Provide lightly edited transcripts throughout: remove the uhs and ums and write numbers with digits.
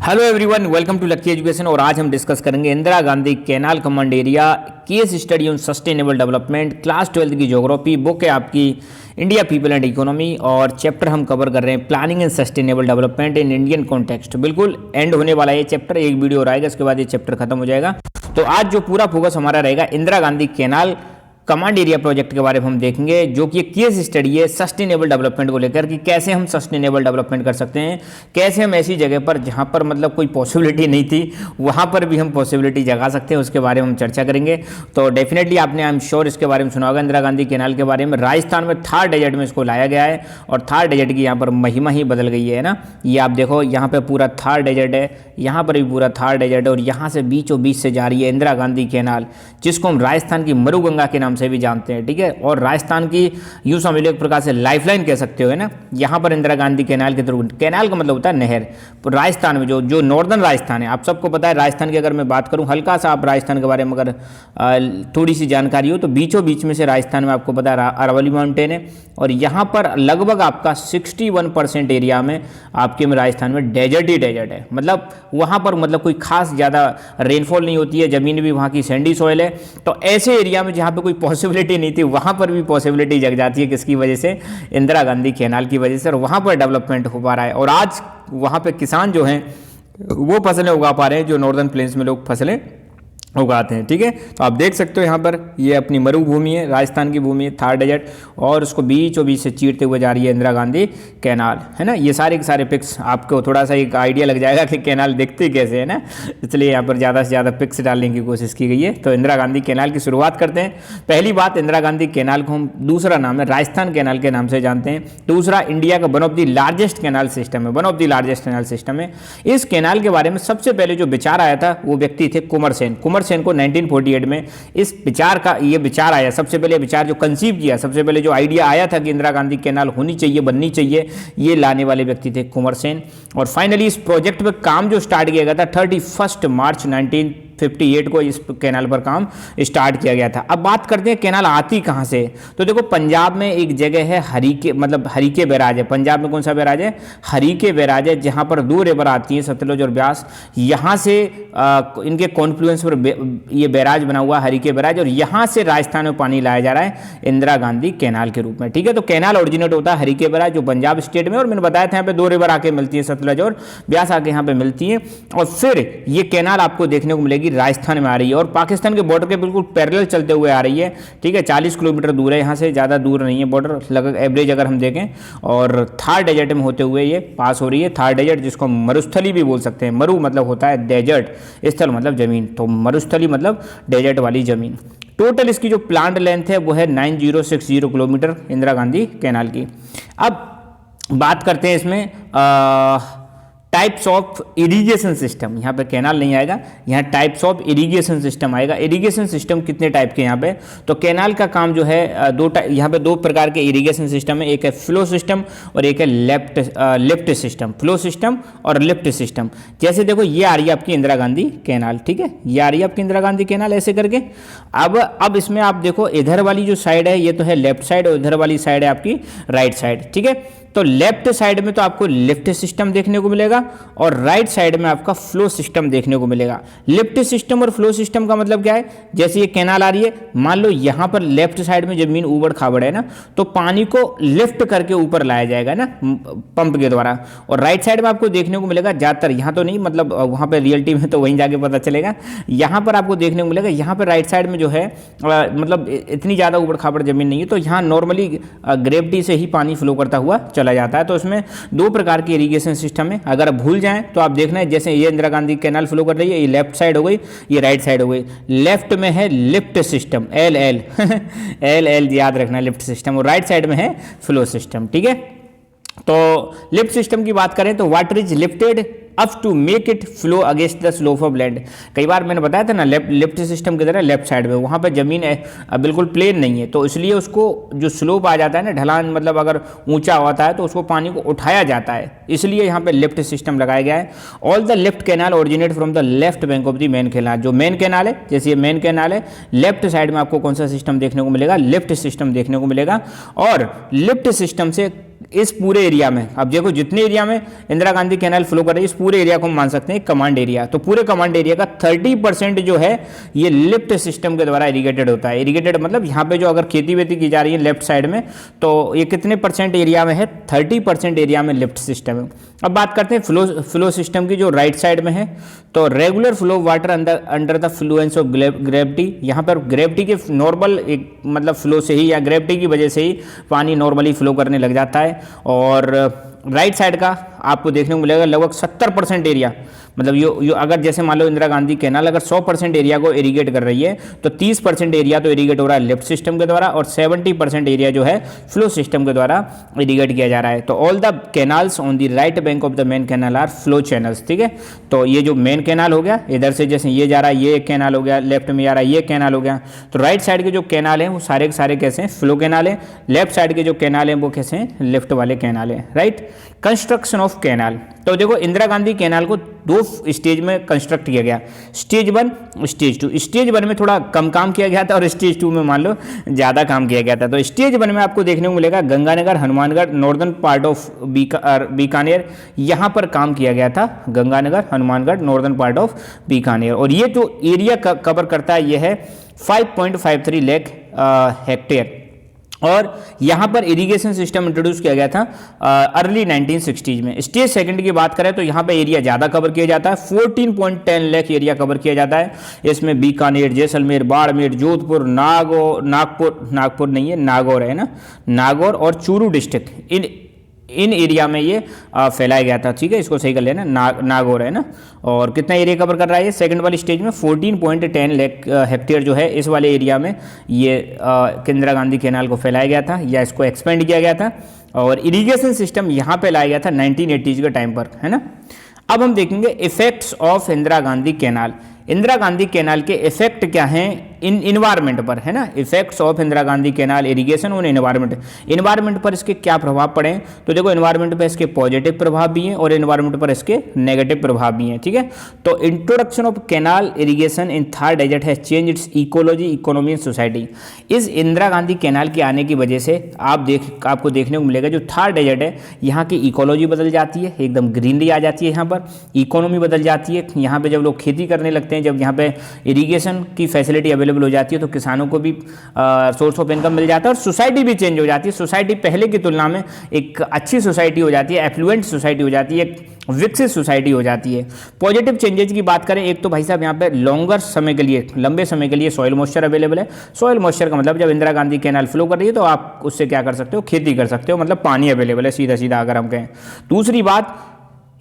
Hello everyone, welcome to lucky education. और आज हम डिस्कस करेंगे Indira Gandhi canal command area case study on sustainable development, class 12 की geography book है आपकी इंडिया पीपल एंड इकोनॉमी। और चैप्टर हम कवर कर रहे हैं planning and sustainable development in Indian context. बिल्कुल एंड होने वाला है ये चैप्टर, एक वीडियो और आएगा, इसके बाद ये चैप्टर खत्म हो जाएगा। तो आज जो पूरा फोकस हमारा रहेगा Indira Gandhi canal command area project के बारे में हम देखेंगे, जो कि एक केस स्टडी है सस्टेनेबल डेवलपमेंट को लेकर कि कैसे हम सस्टेनेबल डेवलपमेंट कर सकते हैं, कैसे हम ऐसी जगह पर जहां पर मतलब कोई पॉसिबिलिटी नहीं थी वहां पर भी हम पॉसिबिलिटी जगा सकते हैं, उसके बारे में हम चर्चा करेंगे। तो डेफिनेटली आपने आई एम श्योर इसके बारे में सुना होगा, इंदिरा गांधी कैनाल के बारे में। राजस्थान में थार डेजर्ट में इसको लाया गया है और थार डेजर्ट की यहाँ पर महिमा ही बदल गई है ना। ये आप देखो, यहाँ पर पूरा थार डेजर्ट है, यहाँ पर भी पूरा थार डेजर्ट है और यहाँ से बीचों बीच से जा रही है इंदिरा गांधी कैनाल, जिसको हम राजस्थान की मरुगंगा के नाम से भी जानते हैं। ठीक है, और राजस्थान की यूं समझ लो एक प्रकार से लाइफलाइन कह सकते हो, है ना। यहाँ पर इंदिरा गांधी कैनाल के थ्रू, कैनाल का मतलब होता है नहर। राजस्थान में जो नॉर्दर्न राजस्थान है, आप सबको पता है राजस्थान की अगर मैं बात करूं हल्का सा, आप राजस्थान के बारे में अगर थोड़ी सी जानकारी हो तो बीचों बीच में से राजस्थान में आपको पता है अरावली माउंटेन है और यहाँ पर लगभग आपका 61% एरिया में आपके में राजस्थान में डेजर्ट ही डेजर्ट है। मतलब वहाँ पर मतलब कोई खास ज़्यादा रेनफॉल नहीं होती है, ज़मीन भी वहाँ की सैंडी सॉइल है। तो ऐसे एरिया में जहाँ पे कोई पॉसिबिलिटी नहीं थी वहाँ पर भी पॉसिबिलिटी जग जाती है, किसकी वजह से? इंदिरा गांधी कैनाल की वजह से। और वहाँ पर डेवलपमेंट हो पा रहा है और आज वहाँ पे किसान जो हैं वो फसलें उगा पा रहे हैं जो नॉर्दर्न प्लेन्स में लोग फसलें उगाते हैं। ठीक है, तो आप देख सकते हो यहाँ पर ये अपनी मरुभूमि है, राजस्थान की भूमि है, थार डेजर्ट, और उसको बीचों बीच से चीरते हुए जा रही है इंदिरा गांधी कैनाल, है ना। ये सारे के सारे पिक्स आपको थोड़ा सा एक आइडिया लग जाएगा कि कैनाल दिखती कैसे है ना, इसलिए यहाँ पर ज़्यादा से ज़्यादा पिक्स डालने की कोशिश की गई है। तो इंदिरा गांधी कैनाल की शुरुआत करते हैं। पहली बात, इंदिरा गांधी कैनाल को हम दूसरा नाम है राजस्थान कैनाल के नाम से जानते हैं। दूसरा, इंडिया का one of the largest canal system है, one of the largest canal system है। इस कैनाल के बारे में सबसे पहले जो विचार आया था वो व्यक्ति थे कुंवर सेन। कुंवर सेन को 1948 में इस विचार का ये विचार आया, सबसे पहले विचार जो कंसीव किया, सबसे पहले जो आइडिया आया था कि इंदिरा गांधी कैनाल होनी चाहिए, बननी चाहिए, ये लाने वाले व्यक्ति थे कुंवर सेन। और फाइनली इस प्रोजेक्ट पे काम जो स्टार्ट किया गया था 31 मार्च 1958 को इस कैनाल पर काम स्टार्ट किया गया था। अब बात करते हैं कैनाल आती कहाँ से। तो देखो, पंजाब में एक जगह है हरीके, मतलब हरीके बैराज है। पंजाब में कौन सा बैराज है? हरीके बैराज है, जहाँ पर दो रिवर आती हैं, सतलुज और ब्यास। यहाँ से इनके कॉन्फ्लुएंस पर ये बैराज बना हुआ हरीके बैराज, और यहाँ से राजस्थान में पानी लाया जा रहा है इंदिरा गांधी कैनाल के रूप में। ठीक है, तो कैनाल ओरिजिनेट होता है हरीके बैराज जो पंजाब स्टेट में, और मैंने बताया था यहाँ पे दो रिवर आके मिलती है, सतलुज और ब्यास आके यहाँ पे मिलती है। और फिर ये कैनाल आपको देखने को मिलेगी राजस्थान में आ रही है और पाकिस्तान के बॉर्डर के बिल्कुल पैरेलल चलते हुए आ रही है। ठीक है, 40 किलोमीटर दूर है यहाँ से, ज़्यादा दूर नहीं है बॉर्डर, लगभग एवरेज अगर हम देखें। और थार डेजर्ट में होते हुए ये पास हो रही है। थार डेजर्ट जिसको मरुस्थली भी बोल सकते हैं। मरु मतलब होता है डेजर्ट, स्थल मतलब जमीन, तो मरुस्थली मतलब डेजर्ट वाली जमीन। टोटल इसकी जो प्लांट लेंथ है वो है 9060 किलोमीटर इंदिरा गांधी कैनाल की। अब बात करते हैं इसमें टाइप्स ऑफ इरिगेशन सिस्टम। यहाँ पे कैनाल नहीं आएगा, यहाँ टाइप्स ऑफ इरिगेशन सिस्टम आएगा। इरिगेशन सिस्टम कितने टाइप के यहाँ पे? तो कैनाल का काम जो है यहाँ पे दो प्रकार के इरिगेशन सिस्टम है, एक है फ्लो सिस्टम और एक है लिफ्ट सिस्टम। फ्लो सिस्टम और लिफ्ट सिस्टम। जैसे देखो, ये आ रही है आपकी इंदिरा गांधी कैनाल, ठीक है, ये आ रही है आपकी इंदिरा गांधी कैनाल ऐसे करके। अब इसमें आप देखो, इधर वाली जो साइड है ये तो है लेफ्ट साइड और इधर वाली साइड है आपकी राइट साइड। ठीक है, तो लेफ्ट साइड में तो आपको लिफ्ट सिस्टम देखने को मिलेगा और राइट साइड में आपका फ्लो सिस्टम देखने को मिलेगा। लिफ्ट सिस्टम और फ्लो सिस्टम का मतलब क्या है? जैसे ये कैनाल आ रही है, मान लो यहाँ पर लेफ्ट साइड में जमीन ऊबड़ खाबड़ है ना, तो पानी को लिफ्ट करके ऊपर लाया जाएगा ना पंप के द्वारा। और राइट साइड में आपको देखने को मिलेगा ज़्यादातर, यहाँ तो नहीं, मतलब वहाँ पर रियलिटी में तो वहीं जाके पता चलेगा, यहाँ पर आपको देखने को मिलेगा, यहाँ पर राइट साइड में जो है मतलब इतनी ज़्यादा ऊबड़ खाबड़ जमीन नहीं है, तो यहाँ नॉर्मली ग्रेविटी से ही पानी फ्लो करता हुआ चला जाता है। तो इसमें दो प्रकार की इरिगेशन सिस्टम है। अगर आप भूल जाएं तो आप देखना है, जैसे ये इंदिरा गांधी कैनाल फ्लो कर रही है, ये लेफ्ट साइड हो गई, ये राइट साइड हो गई। लेफ्ट में है lift system, L L L L याद रखना, लिफ्ट सिस्टम, और राइट साइड में है फ्लो सिस्टम। ठीक है, तो लिफ्ट सिस्टम की बात करें तो water is lifted up to make it flow against the slope of land. कई बार मैंने बताया था ना, लिफ्ट सिस्टम की तरह लेफ्ट साइड में वहाँ पर जमीन बिल्कुल प्लेन नहीं है, तो इसलिए उसको जो स्लोप आ जाता है ना, ढलान मतलब अगर ऊंचा होता है तो उसको पानी को उठाया जाता है, इसलिए यहाँ पे लिफ्ट सिस्टम लगाया गया है। All the lift canal originate from the left bank of the main canal. जो मेन कैनाल है, जैसे ये मेन कैनाल है, लेफ्ट साइड में आपको कौन सा सिस्टम देखने को मिलेगा? लिफ्ट सिस्टम देखने को मिलेगा। और लिफ्ट सिस्टम से इस पूरे एरिया में, अब देखो जितने एरिया में इंदिरा गांधी कैनाल फ्लो कर रही है, इस पूरे एरिया को हम मान सकते हैं कमांड एरिया। तो पूरे कमांड एरिया का 30% जो है ये लिफ्ट सिस्टम के द्वारा इरिगेटेड होता है। इरिगेटेड मतलब यहाँ पे जो अगर खेती वेती की जा रही है लेफ्ट साइड में, तो ये कितने परसेंट एरिया में है, 30% एरिया में लिफ्ट सिस्टम है। अब बात करते हैं फ्लो सिस्टम की, जो राइट साइड में है। तो regular flow water under the Fluence of gravity, यहाँ पर ग्रेविटी के नॉर्मल एक मतलब फ्लो से ही या ग्रेविटी की वजह से ही पानी नॉर्मली फ्लो करने लग जाता है। और राइट साइड का आपको देखने को मिलेगा लगभग 70% एरिया, मतलब यो अगर जैसे मान लो इंदिरा गांधी कैनाल अगर 100% एरिया को इरिगेट कर रही है, तो 30% एरिया तो इरिगेट हो रहा है लिफ्ट सिस्टम के द्वारा, और 70% एरिया जो है फ्लो सिस्टम के द्वारा इरिगेट किया जा रहा है। तो all the canals on the right bank of the main canal are flow channels, ठीक है। तो ये जो मेन कैनाल हो गया, इधर से जैसे ये जा रहा है ये कैनाल हो गया, लेफ्ट में जा रहा है ये कैनाल हो गया। तो राइट साइड के जो कैनाल हैं वो सारे के सारे कैसे हैं, फ्लो कैनाल है। लेफ्ट साइड के जो कैनाल हैं वो कैसे हैं, लेफ्ट वाले कैनाल है, राइट। कंस्ट्रक्शन ऑफ कैनाल, तो देखो इंदिरा गांधी कैनाल को 2 स्टेज में कंस्ट्रक्ट किया गया, स्टेज 1, स्टेज 2। स्टेज 1 में थोड़ा कम काम किया गया था और स्टेज 2 में मान लो ज़्यादा काम किया गया था। तो स्टेज 1 में आपको देखने को मिलेगा Ganganagar, Hanumangarh, northern part of Bikaner, यहाँ पर काम किया गया था। Ganganagar, Hanumangarh, northern part of Bikaner. और ये जो एरिया कवर करता है ये है 5.53 लाख हेक्टेयर। और यहाँ पर इरिगेशन सिस्टम इंट्रोड्यूस किया गया था अर्ली 1960s में। स्टेज 2 की बात करें तो यहाँ पे एरिया ज़्यादा कवर किया जाता है, 14.10 लाख एरिया कवर किया जाता है। इसमें बीकानेर, जैसलमेर, बाड़मेर, जोधपुर, नागौर नहीं है, नागौर है ना, नागौर और चूरू डिस्ट्रिक्ट, इन एरिया में ये फैलाया गया था, ठीक है। इसको सही कर लेना, नागौर है ना। और कितना एरिया कवर कर रहा है ये सेकंड वाली स्टेज में, 14.10 लाख हेक्टेयर जो है इस वाले एरिया में ये इंदिरा गांधी कैनाल को फैलाया गया था या इसको एक्सपेंड किया गया था। और इरिगेशन सिस्टम यहाँ पे लाया गया था 1980s के टाइम पर, है ना। अब हम देखेंगे effects of Indira Gandhi canal. Indira Gandhi canal के इफेक्ट क्या हैं इन इन्वायरमेंट पर, है ना। Effects of Indira Gandhi canal irrigation on environment पर इसके क्या प्रभाव पड़े हैं। तो देखो इन्वायरमेंट पर इसके पॉजिटिव प्रभाव भी हैं और इन्वायरमेंट पर इसके नेगेटिव प्रभाव भी हैं, ठीक है। तो introduction of canal irrigation in third desert है change its ecology, economy and society. इस इंदिरा गांधी कैनाल के आने की वजह से आपको देखने को मिलेगा जो थर्ड डेजर्ट है यहाँ की इकोलॉजी बदल जाती है, एकदम ग्रीनरी आ जाती है, यहाँ पर इकोनॉमी बदल जाती है। यहाँ पे जब लोग खेती करने लगते हैं, जब यहाँ पे इरिगेशन की फैसिलिटी अवेलेबल हो जाती है तो किसानों को भी सोर्स ऑफ इनकम मिल जाता है और सोसाइटी भी चेंज हो जाती है। सोसाइटी पहले की तुलना में एक अच्छी सोसाइटी हो जाती है, एफ्लुएंट सोसाइटी हो जाती है, एक विकसित सोसाइटी हो जाती है। पॉजिटिव चेंजेज की बात करें, एक तो भाई साहब यहाँ पे लॉन्गर समय के लिए, लंबे समय के लिए सॉइल मॉइस्चर अवेलेबल है। सॉइल मॉइस्चर का मतलब जब इंदिरा गांधी कैनाल फ्लो कर रही है तो आप उससे क्या कर सकते हो, खेती कर सकते हो, मतलब पानी अवेलेबल है सीधा सीधा अगर हम कहें। दूसरी बात,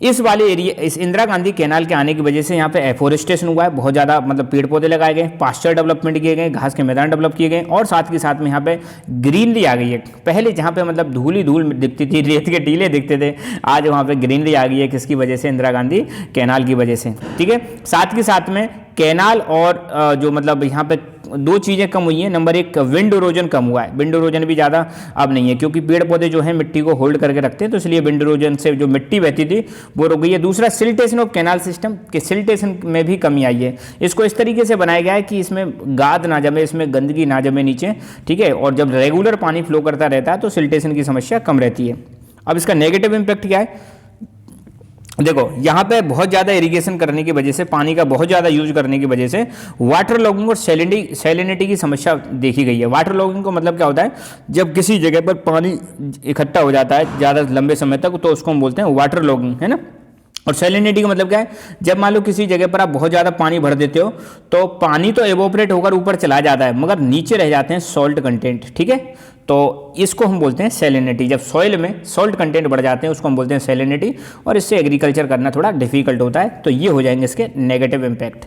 इस वाले एरिया, इस इंदिरा गांधी कैनाल के आने की वजह से यहाँ पे एफोरेस्टेशन हुआ है, बहुत ज़्यादा मतलब पेड़ पौधे लगाए गए, पास्चर डेवलपमेंट किए गए, घास के मैदान डेवलप किए गए और साथ के साथ में यहाँ पे ग्रीनरी आ गई है। पहले जहाँ पे मतलब धूल दिखती थी, रेत के टीले दिखते थे, आज वहाँ पे ग्रीनरी आ गई है। किसकी वजह से, इंदिरा गांधी कैनाल की वजह से, ठीक है। साथ के साथ में कैनाल और जो मतलब यहाँ पे 2 चीज़ें कम हुई हैं। नंबर 1, विंड इरोजन कम हुआ है। विंड इरोजन भी ज़्यादा अब नहीं है क्योंकि पेड़ पौधे जो है मिट्टी को होल्ड करके रखते हैं, तो इसलिए विंड इरोजन से जो मिट्टी बहती थी वो रुक गई है। दूसरा, सिल्टेशन ऑफ कैनाल सिस्टम, के सिल्टेशन में भी कमी आई है। इसको इस तरीके से बनाया गया है कि इसमें गाद ना जमे, इसमें गंदगी ना जमे नीचे, ठीक है। और जब रेगुलर पानी फ्लो करता रहता है तो सिल्टेशन की समस्या कम रहती है। अब इसका नेगेटिव इम्पैक्ट क्या है, देखो यहाँ पे बहुत ज़्यादा इरिगेशन करने की वजह से, पानी का बहुत ज़्यादा यूज करने की वजह से वाटर लॉगिंग और सैलिनिटी की समस्या देखी गई है। वाटर लॉगिंग का मतलब क्या होता है, जब किसी जगह पर पानी इकट्ठा हो जाता है ज़्यादा लंबे समय तक तो उसको हम बोलते हैं वाटर लॉगिंग, है ना। और सैलिनिटी का मतलब क्या है, जब मान लो किसी जगह पर आप बहुत ज़्यादा पानी भर देते हो तो पानी तो एवोपरेट होकर ऊपर चला जाता है मगर नीचे रह जाते हैं सॉल्ट कंटेंट, ठीक है। तो इसको हम बोलते हैं सैलिनिटी। जब सॉइल में सॉल्ट कंटेंट बढ़ जाते हैं उसको हम बोलते हैं सैलिनिटी, और इससे एग्रीकल्चर करना थोड़ा डिफिकल्ट होता है। तो ये हो जाएंगे इसके नेगेटिव इम्पैक्ट।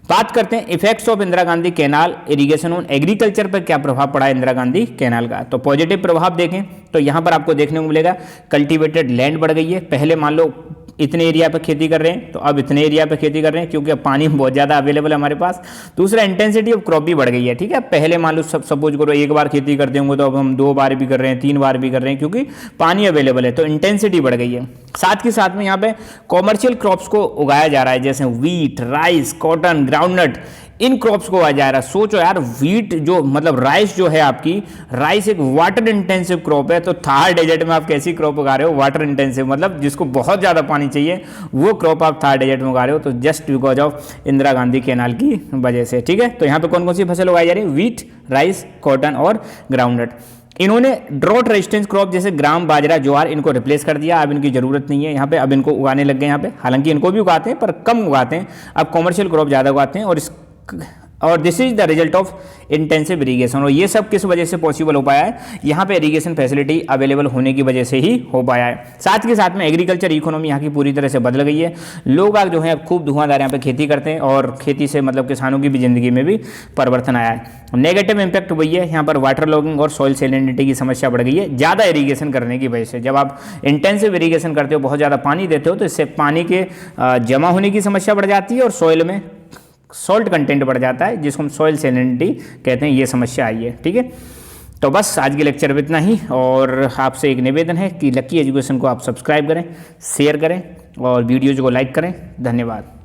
बात करते हैं effects of Indira Gandhi canal irrigation on agriculture पर क्या प्रभाव पड़ा है इंदिरा गांधी कैनाल का। तो पॉजिटिव प्रभाव देखें तो यहाँ पर आपको देखने को मिलेगा कल्टीवेटेड लैंड बढ़ गई है। पहले मान लो इतने एरिया पे खेती कर रहे हैं तो अब इतने एरिया पे खेती कर रहे हैं क्योंकि अब पानी बहुत ज़्यादा अवेलेबल है हमारे पास। दूसरा, इंटेंसिटी ऑफ क्रॉप भी बढ़ गई है, ठीक है। पहले मान लो सपोज करो 1 बार खेती करते होंगे तो अब हम 2 बार भी कर रहे हैं, 3 बार भी कर रहे हैं क्योंकि पानी अवेलेबल है, तो इंटेंसिटी बढ़ गई है। साथ के साथ में यहाँ पे कॉमर्शियल क्रॉप्स को उगाया जा रहा है जैसे व्हीट, राइस, कॉटन, ग्राउंडनट। इन क्रॉप्स को उगाया जा रहा है। सोचो यार, वीट जो मतलब राइस जो है आपकी, राइस एक वाटर इंटेंसिव क्रॉप है, तो थार डेजर्ट में आप कैसी क्रॉप उगा रहे हो, वाटर इंटेंसिव, मतलब जिसको बहुत ज़्यादा पानी चाहिए, वो क्रॉप आप थार डेजर्ट में उगा रहे हो, तो just because of Indira Gandhi canal की वजह से। ठीक है, तो यहाँ पे कौन कौन सी फसल उगाई जा रही है, वीट, राइस, कॉटन और ग्राउंडनट। इन्होंने ड्रॉट रेजिस्टेंस क्रॉप जैसे ग्राम, बाजरा, ज्वार इनको रिप्लेस कर दिया, अब इनकी जरूरत नहीं है यहाँ पे, अब इनको उगाने लग गए यहाँ पे। हालांकि इनको भी उगाते हैं पर कम उगाते हैं, अब कॉमर्शियल क्रॉप ज़्यादा उगाते हैं। और this is the result of intensive irrigation. और ये सब किस वजह से पॉसिबल हो पाया है, यहाँ पे इरीगेशन फैसिलिटी अवेलेबल होने की वजह से ही हो पाया है। साथ के साथ में एग्रीकल्चर इकोनॉमी यहाँ की पूरी तरह से बदल गई है। लोग आग जो है खूब धुआंधार यहाँ पे खेती करते हैं, और खेती से मतलब किसानों की भी ज़िंदगी में भी परिवर्तन आया है। नेगेटिव इंपैक्ट वही है, यहाँ पर वाटर लॉगिंग और सॉइल सैलिनिटी की समस्या बढ़ गई है ज़्यादा इरीगेशन करने की वजह से। जब आप इंटेंसिव इरीगेशन करते हो, बहुत ज़्यादा पानी देते हो, तो इससे पानी के जमा होने की समस्या बढ़ जाती है और सॉइल में सॉल्ट कंटेंट बढ़ जाता है, जिसको हम सॉइल सैलिनिटी कहते हैं। ये समस्या आई है। ठीक है, तो बस आज के लेक्चर में इतना ही, और आपसे एक निवेदन है कि लकी एजुकेशन को आप सब्सक्राइब करें, शेयर करें और वीडियोज़ को लाइक करें। धन्यवाद।